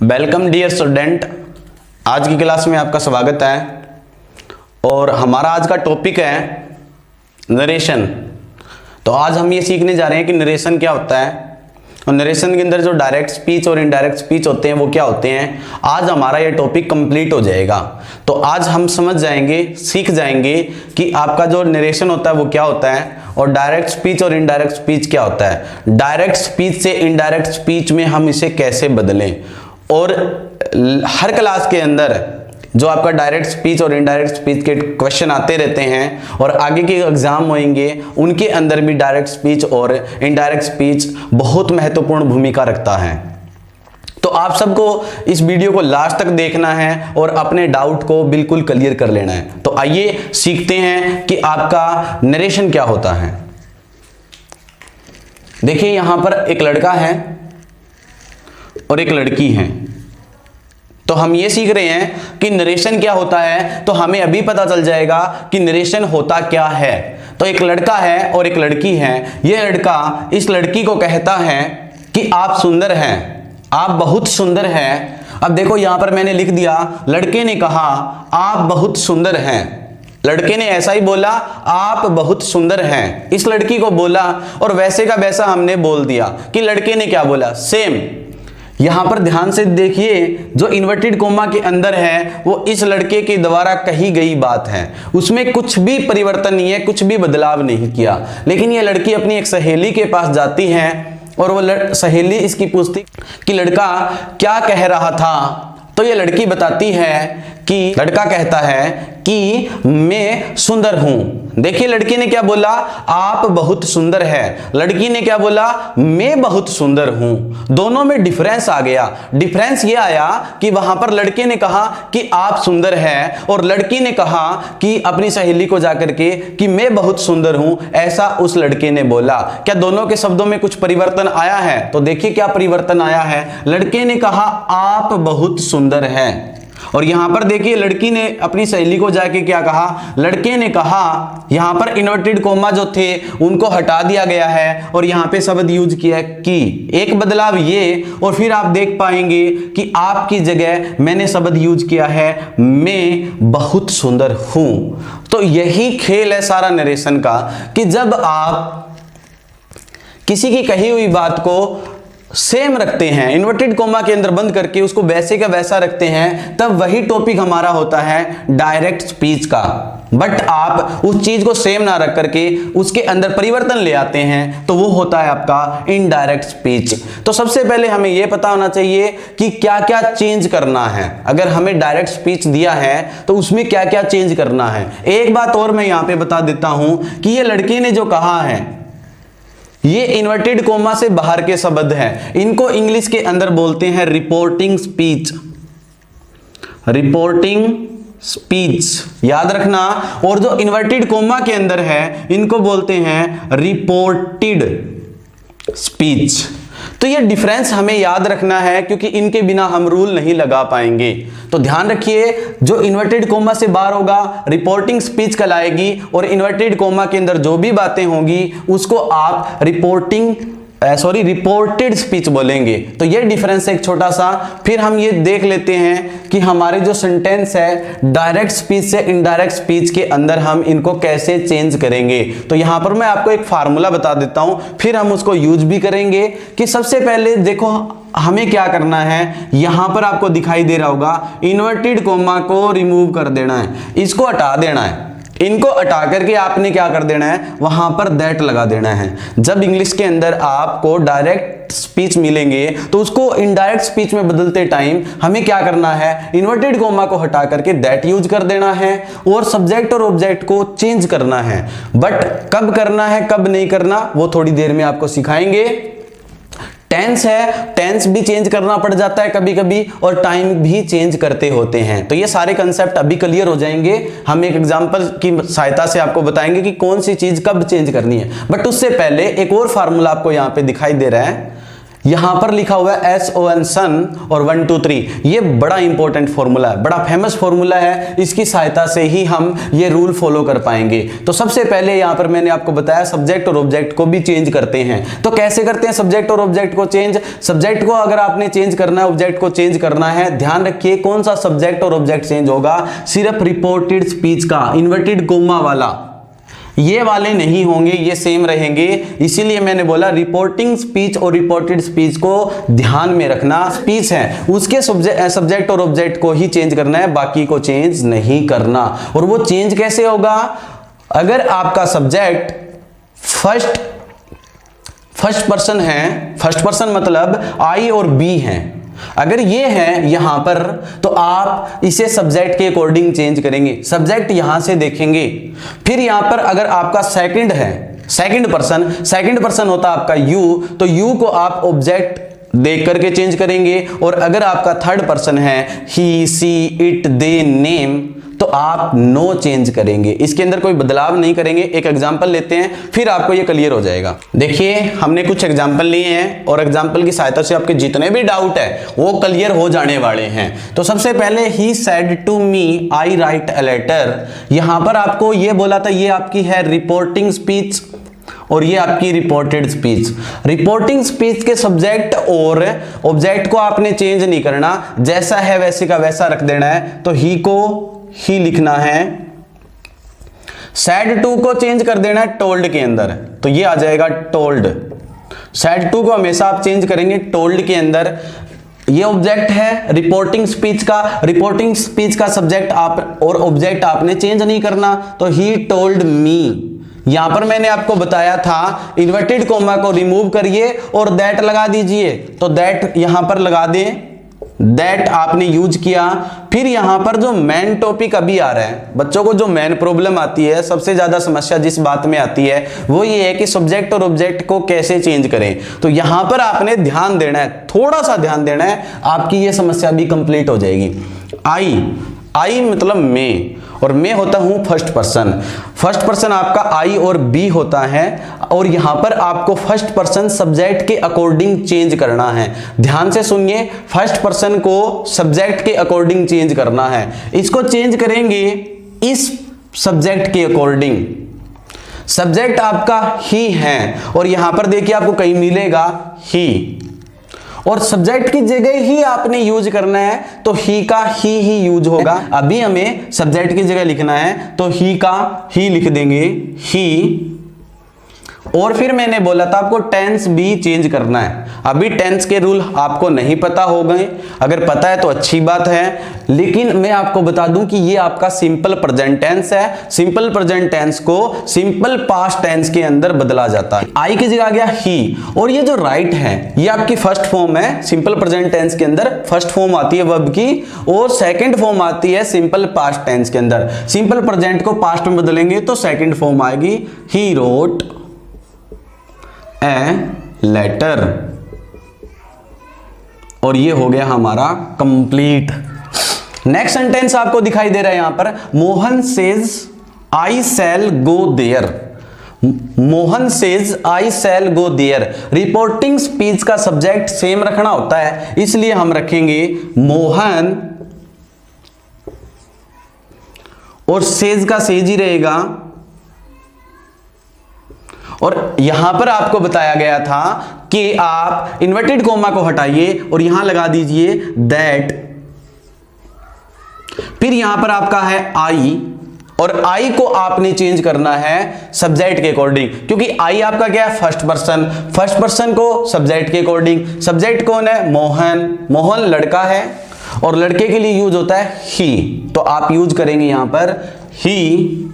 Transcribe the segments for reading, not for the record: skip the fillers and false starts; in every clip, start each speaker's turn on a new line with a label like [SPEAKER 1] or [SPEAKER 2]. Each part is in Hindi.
[SPEAKER 1] वेलकम डियर स्टूडेंट, आज की क्लास में आपका स्वागत है। और हमारा आज का टॉपिक है नरेशन। तो आज हम ये सीखने जा रहे हैं कि नरेशन क्या होता है और नरेशन के अंदर जो डायरेक्ट स्पीच और इनडायरेक्ट स्पीच होते हैं वो क्या होते हैं। आज हमारा ये टॉपिक कंप्लीट हो जाएगा। तो आज हम समझ जाएंगे, सीख जाएंगे कि आपका जो नरेशन होता है वो क्या होता है और डायरेक्ट स्पीच और इनडायरेक्ट स्पीच क्या होता है। डायरेक्ट स्पीच से इनडायरेक्ट स्पीच में हम इसे कैसे बदलें। और हर क्लास के अंदर जो आपका डायरेक्ट स्पीच और इनडायरेक्ट स्पीच के क्वेश्चन आते रहते हैं और आगे के एग्जाम होंगे उनके अंदर भी डायरेक्ट स्पीच और इनडायरेक्ट स्पीच बहुत महत्वपूर्ण भूमिका रखता है। तो आप सबको इस वीडियो को लास्ट तक देखना है और अपने डाउट को बिल्कुल क्लियर कर लेना है। तो आइए सीखते हैं कि आपका नरेशन क्या होता है। देखिए यहां पर एक लड़का है और एक लड़की है। तो हम ये सीख रहे हैं कि नरेशन क्या होता है। तो हमें अभी पता चल जाएगा कि नरेशन होता क्या है। तो एक लड़का है और एक लड़की है। यह लड़का इस लड़की को कहता है कि आप सुंदर हैं, आप बहुत सुंदर हैं। अब देखो यहां पर मैंने लिख दिया, लड़के ने कहा आप बहुत सुंदर हैं। लड़के ने ऐसा ही बोला, आप बहुत सुंदर हैं। इस लड़की को बोला और वैसे का वैसा हमने बोल दिया कि लड़के ने क्या बोला, सेम। यहां पर ध्यान से देखिए, जो इन्वर्टेड कोमा के अंदर है वो इस लड़के के द्वारा कही गई बात है, उसमें कुछ भी परिवर्तन नहीं है, कुछ भी बदलाव नहीं किया। लेकिन ये लड़की अपनी एक सहेली के पास जाती है और वो सहेली इसकी पूछती कि लड़का क्या कह रहा था। तो ये लड़की बताती है कि लड़का कहता है कि मैं सुंदर हूं। देखिए लड़की ने क्या बोला, आप बहुत सुंदर है। लड़की ने क्या बोला, मैं बहुत सुंदर हूं। दोनों में डिफरेंस आ गया। डिफरेंस ये आया कि वहां पर लड़के ने कहा कि आप सुंदर है और लड़की ने कहा कि अपनी सहेली को जाकर के कि मैं बहुत सुंदर हूं, ऐसा उस लड़के ने बोला। क्या दोनों के शब्दों में कुछ परिवर्तन आया है? तो देखिए क्या परिवर्तन आया है। लड़के ने कहा आप बहुत सुंदर हैं और यहां पर देखिए लड़की ने अपनी सहेली को जाके क्या कहा, लड़के ने कहा। यहां पर इन्वर्टेड कोमा जो थे उनको हटा दिया गया है और यहां पे शब्द यूज किया है कि। एक बदलाव ये, और फिर आप देख पाएंगे कि आपकी जगह मैंने शब्द यूज किया है मैं बहुत सुंदर हूं। तो यही खेल है सारा नरेशन का कि जब आप किसी की कही हुई बात को सेम रखते हैं, इन्वर्टेड कोमा के अंदर बंद करके उसको वैसे का वैसा रखते हैं, तब वही टॉपिक हमारा होता है डायरेक्ट स्पीच का। बट आप उस चीज को सेम ना रख करके उसके अंदर परिवर्तन ले आते हैं तो वो होता है आपका इनडायरेक्ट स्पीच। तो सबसे पहले हमें यह पता होना चाहिए कि क्या क्या चेंज करना है। अगर हमें डायरेक्ट स्पीच दिया है तो उसमें क्या क्या चेंज करना है। एक बात और मैं यहां पे बता देता हूं कि ये लड़के ने जो कहा है ये इन्वर्टेड कोमा से बाहर के शब्द हैं। इनको इंग्लिश के अंदर बोलते हैं रिपोर्टिंग स्पीच। रिपोर्टिंग स्पीच याद रखना। और जो इन्वर्टेड कोमा के अंदर है इनको बोलते हैं रिपोर्टेड स्पीच। तो ये डिफरेंस हमें याद रखना है क्योंकि इनके बिना हम रूल नहीं लगा पाएंगे। तो ध्यान रखिए, जो इन्वर्टेड कोमा से बाहर होगा रिपोर्टिंग स्पीच कहलाएगी और इन्वर्टेड कोमा के अंदर जो भी बातें होंगी उसको आप रिपोर्टेड स्पीच बोलेंगे। तो ये डिफरेंस है एक छोटा सा। फिर हम ये देख लेते हैं कि हमारे जो सेंटेंस है डायरेक्ट स्पीच से इनडायरेक्ट स्पीच के अंदर हम इनको कैसे चेंज करेंगे। तो यहां पर मैं आपको एक फार्मूला बता देता हूं, फिर हम उसको यूज भी करेंगे। कि सबसे पहले देखो हमें क्या करना है। यहां पर आपको दिखाई दे रहा होगा इन्वर्टेड कोमा को रिमूव कर देना है, इसको हटा देना है। इनको हटा करके आपने क्या कर देना है, वहां पर दैट लगा देना है। जब इंग्लिश के अंदर आपको डायरेक्ट स्पीच मिलेंगे तो उसको इनडायरेक्ट स्पीच में बदलते टाइम हमें क्या करना है, इन्वर्टेड कोमा को हटा करके दैट यूज कर देना है और सब्जेक्ट और ऑब्जेक्ट को चेंज करना है। बट कब करना है कब नहीं करना वो थोड़ी देर में आपको सिखाएंगे। टेंस है, टेंस भी चेंज करना पड़ जाता है कभी कभी और टाइम भी चेंज करते होते हैं। तो ये सारे कंसेप्ट अभी क्लियर हो जाएंगे। हम एक एग्जांपल की सहायता से आपको बताएंगे कि कौन सी चीज कब चेंज करनी है। बट उससे पहले एक और फार्मूला आपको यहां पे दिखाई दे रहा है। यहां पर लिखा हुआ है SON सन और 1 2 3। ये बड़ा इंपॉर्टेंट फॉर्मूला है, बड़ा फेमस फॉर्मूला है, इसकी सहायता से ही हम ये रूल फॉलो कर पाएंगे। तो सबसे पहले यहां पर मैंने आपको बताया सब्जेक्ट और ऑब्जेक्ट को भी चेंज करते हैं। तो कैसे करते हैं सब्जेक्ट और ऑब्जेक्ट को चेंज? सब्जेक्ट को अगर आपने चेंज करना है, ऑब्जेक्ट को चेंज करना है, ध्यान रखिए कौन सा सब्जेक्ट और ऑब्जेक्ट चेंज होगा? सिर्फ रिपोर्टेड स्पीच का, इन्वर्टेड कोमा वाला, ये वाले नहीं होंगे, ये सेम रहेंगे। इसीलिए मैंने बोला रिपोर्टिंग स्पीच और रिपोर्टेड स्पीच को ध्यान में रखना। स्पीच है उसके सब्जेक्ट और ऑब्जेक्ट को ही चेंज करना है, बाकी को चेंज नहीं करना। और वो चेंज कैसे होगा? अगर आपका सब्जेक्ट फर्स्ट पर्सन है, फर्स्ट पर्सन मतलब आई और बी हैं, अगर ये है यहां पर, तो आप इसे सब्जेक्ट के अकॉर्डिंग चेंज करेंगे। सब्जेक्ट यहां से देखेंगे। फिर यहां पर अगर आपका सेकंड है, सेकंड पर्सन होता है आपका यू, तो यू को आप ऑब्जेक्ट देख करके चेंज करेंगे। और अगर आपका थर्ड पर्सन है ही, सी, इट, दे, नेम, तो आप नो चेंज करेंगे, इसके अंदर कोई बदलाव नहीं करेंगे। एक एग्जांपल लेते हैं, फिर आपको ये क्लियर हो जाएगा। देखिए हमने कुछ एग्जांपल लिए हैं और एग्जांपल की सहायता से आपके जितने भी डाउट है वो क्लियर हो जाने वाले हैं। तो सबसे पहले he said to me I write a letter, यहां पर आपको ये बोला था, ये आपकी है रिपोर्टिंग स्पीच और ये आपकी रिपोर्टेड स्पीच। रिपोर्टिंग स्पीच के सब्जेक्ट और ऑब्जेक्ट को आपने चेंज नहीं करना, जैसा है वैसे का वैसा रख देना है। तो ही को ही लिखना है, सैड टू को चेंज कर देना है टोल्ड के अंदर, तो ये आ जाएगा टोल्ड। सैड टू को हमेशा आप चेंज करेंगे टोल्ड के अंदर। ये ऑब्जेक्ट है रिपोर्टिंग स्पीच का सब्जेक्ट आप और ऑब्जेक्ट आपने चेंज नहीं करना, तो ही टोल्ड मी। यहां पर मैंने आपको बताया था इन्वर्टेड कोमा को रिमूव करिए और दैट लगा दीजिए, तो दैट यहां पर लगा दें, दैट आपने यूज किया। फिर यहां पर जो मेन टॉपिक अभी आ रहा है, बच्चों को जो मेन प्रॉब्लम आती है, सबसे ज्यादा समस्या जिस बात में आती है वो ये है कि सब्जेक्ट और ऑब्जेक्ट को कैसे चेंज करें। तो यहां पर आपने ध्यान देना है, थोड़ा सा ध्यान देना है, आपकी ये समस्या भी कंप्लीट हो जाएगी। आई मतलब मैं, और मैं होता हूं फर्स्ट पर्सन आपका आई और बी होता है। और यहां पर आपको फर्स्ट पर्सन सब्जेक्ट के अकॉर्डिंग चेंज करना है। ध्यान से सुनिए, फर्स्ट पर्सन को सब्जेक्ट के अकॉर्डिंग चेंज करना है। इसको चेंज करेंगे इस सब्जेक्ट के अकॉर्डिंग। सब्जेक्ट आपका ही है और यहां पर देखिए आपको कहीं मिलेगा ही, और सब्जेक्ट की जगह ही आपने यूज करना है, तो ही का ही यूज होगा। अभी हमें सब्जेक्ट की जगह लिखना है, तो ही का ही लिख देंगे, ही। और फिर मैंने बोला था आपको टेंस भी चेंज करना है। अभी टेंस के रूल आपको नहीं पता हो गए, अगर पता है तो अच्छी बात है, लेकिन मैं आपको बता दूं कि ये आपका सिंपल प्रेजेंट टेंस है। सिंपल प्रेजेंट टेंस को सिंपल पास्ट टेंस के अंदर बदला जाता है। आई की जगह आ गया ही, और ये जो राइट है ये आपकी फर्स्ट फॉर्म है। सिंपल प्रेजेंट टेंस के अंदर फर्स्ट फॉर्म आती है वर्ब की, और सेकंड फॉर्म आती है सिंपल पास्ट टेंस के अंदर। सिंपल प्रेजेंट को पास्ट में बदलेंगे तो सेकंड फॉर्म आएगी, ही रोट ए लेटर, और ये हो गया हमारा कंप्लीट। नेक्स्ट सेंटेंस आपको दिखाई दे रहा है यहां पर, Mohan says I shall go there. Mohan says I shall go there. Reporting speech का सब्जेक्ट सेम रखना होता है, इसलिए हम रखेंगे मोहन, और सेज का सेज ही रहेगा। और यहां पर आपको बताया गया था कि आप इन्वर्टेड कोमा को हटाइए और यहां लगा दीजिए दैट। फिर यहां पर आपका है आई, और आई को आपने चेंज करना है सब्जेक्ट के अकॉर्डिंग, क्योंकि आई आपका क्या है फर्स्ट पर्सन को सब्जेक्ट के अकॉर्डिंग। सब्जेक्ट कौन है? मोहन लड़का है, और लड़के के लिए यूज होता है ही, तो आप यूज करेंगे यहां पर ही।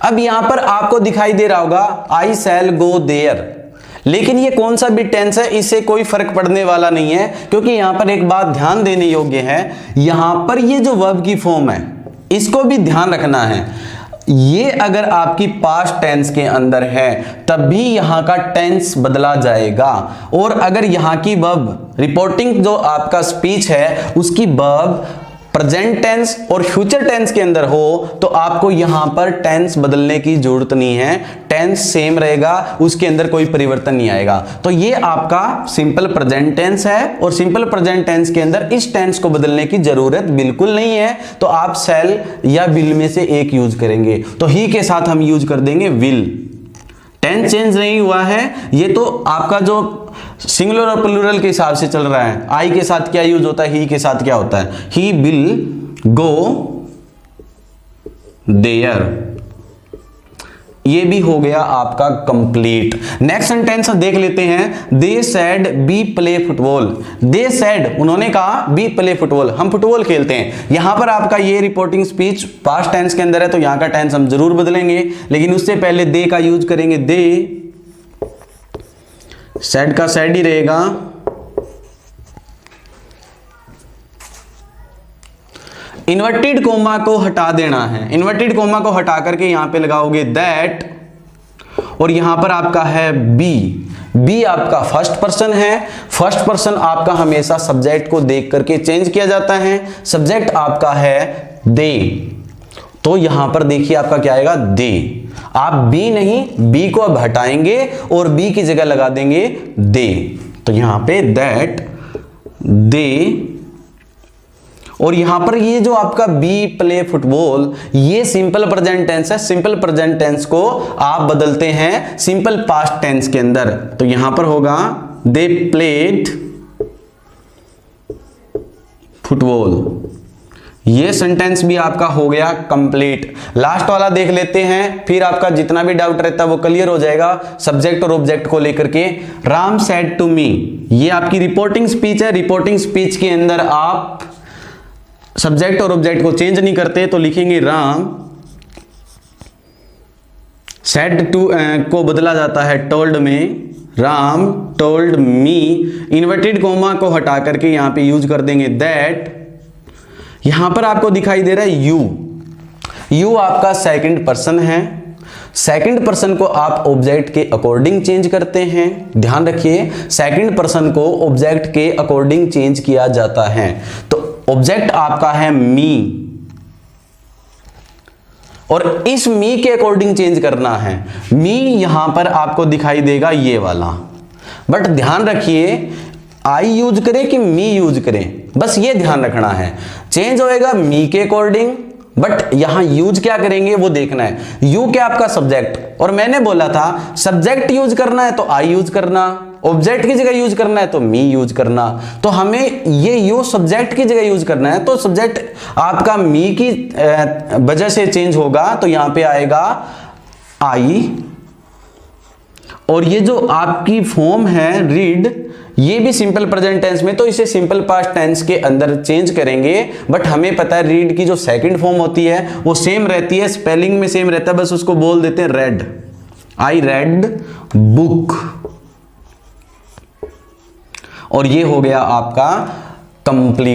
[SPEAKER 1] अब यहां पर आपको दिखाई दे रहा होगा आई शैल गो देयर, लेकिन ये कौन सा भी टेंस है इससे कोई फर्क पड़ने वाला नहीं है, क्योंकि यहां पर एक बात ध्यान देने योग्य है, यहां पर ये जो वर्ब की फॉर्म है इसको भी ध्यान रखना है। ये अगर आपकी पास्ट टेंस के अंदर है तब भी यहां का टेंस बदला जाएगा, और अगर यहां की वर्ब रिपोर्टिंग जो आपका स्पीच है उसकी वर्ब प्रेजेंट टेंस और फ्यूचर टेंस के अंदर हो तो आपको यहां पर टेंस बदलने की जरूरत नहीं है, टेंस सेम रहेगा, उसके अंदर कोई परिवर्तन नहीं आएगा। तो ये आपका सिंपल प्रेजेंट टेंस है और सिंपल प्रेजेंट टेंस के अंदर इस टेंस को बदलने की जरूरत बिल्कुल नहीं है। तो आप शैल या विल में से एक यूज करेंगे। तो ही के साथ हम यूज कर देंगे विल। टेंस चेंज नहीं हुआ है, ये तो आपका जो सिंगुलर और प्लूरल के हिसाब से चल रहा है। आई के साथ क्या यूज होता है, ही के साथ क्या होता है, ही विल गो देयर। ये भी हो गया आपका कंप्लीट। नेक्स्ट सेंटेंस देख लेते हैं। They said we play football. They said, उन्होंने कहा बी प्ले फुटबॉल, हम फुटबॉल खेलते हैं। यहां पर आपका ये रिपोर्टिंग स्पीच पास्ट टेंस के अंदर है तो यहां का टेंस हम जरूर बदलेंगे, लेकिन उससे पहले दे का यूज करेंगे। दे, सेड का सेड ही रहेगा। इन्वर्टेड कोमा को हटा देना है। इन्वर्टेड कोमा को हटा करके यहां पे लगाओगे दैट, और यहां पर आपका है बी। बी आपका फर्स्ट पर्सन है। फर्स्ट पर्सन आपका हमेशा सब्जेक्ट को देख करके चेंज किया जाता है। सब्जेक्ट आपका है दे, तो यहां पर देखिए आपका क्या आएगा, दे। आप बी नहीं, बी को अब हटाएंगे और बी की जगह लगा देंगे दे। तो यहां पे दैट, दे, और यहां पर ये जो आपका बी प्ले फुटबॉल, ये सिंपल प्रेजेंट टेंस है। सिंपल प्रेजेंट टेंस को आप बदलते हैं सिंपल पास्ट टेंस के अंदर। तो यहां पर होगा दे प्लेड फुटबॉल। ये सेंटेंस भी आपका हो गया कंप्लीट। लास्ट वाला देख लेते हैं, फिर आपका जितना भी डाउट रहता है वो क्लियर हो जाएगा सब्जेक्ट और ऑब्जेक्ट को लेकर के। राम सेड टू मी, ये आपकी रिपोर्टिंग स्पीच है। रिपोर्टिंग स्पीच के अंदर आप सब्जेक्ट और ऑब्जेक्ट को चेंज नहीं करते, तो लिखेंगे राम सेड टू को बदला जाता है टोल्ड में, Ram told me. Inverted coma को हटा करके यहां पे यूज कर देंगे दैट। यहां पर आपको दिखाई दे रहा है यू। यू आपका सेकंड पर्सन है। सेकंड पर्सन को आप ऑब्जेक्ट के अकॉर्डिंग चेंज करते हैं। ध्यान रखिए, सेकंड पर्सन को ऑब्जेक्ट के अकॉर्डिंग चेंज किया जाता है। तो ऑब्जेक्ट आपका है मी, और इस मी के अकॉर्डिंग चेंज करना है। मी यहां पर आपको दिखाई देगा ये वाला, बट ध्यान रखिए आई यूज करें कि मी यूज करें, बस ये ध्यान रखना है। चेंज होएगा मी के अकॉर्डिंग, बट यहां यूज क्या करेंगे वो देखना है। यू क्या आपका सब्जेक्ट, और मैंने बोला था सब्जेक्ट यूज करना है तो आई यूज करना, ऑब्जेक्ट की जगह यूज करना है तो मी यूज करना। तो हमें ये यू सब्जेक्ट की जगह यूज करना है, तो सब्जेक्ट आपका मी की वजह से चेंज होगा, तो यहां पे आएगा आई। और ये जो आपकी फॉर्म है रीड, ये भी सिंपल प्रेजेंट टेंस में, तो इसे सिंपल पास्ट टेंस के अंदर चेंज करेंगे। बट हमें पता है रीड की जो सेकंड फॉर्म होती है वो सेम रहती है, स्पेलिंग में सेम रहता है, बस उसको बोल देते हैं रेड। I read book. और ये हो गया आपका कंप्लीट।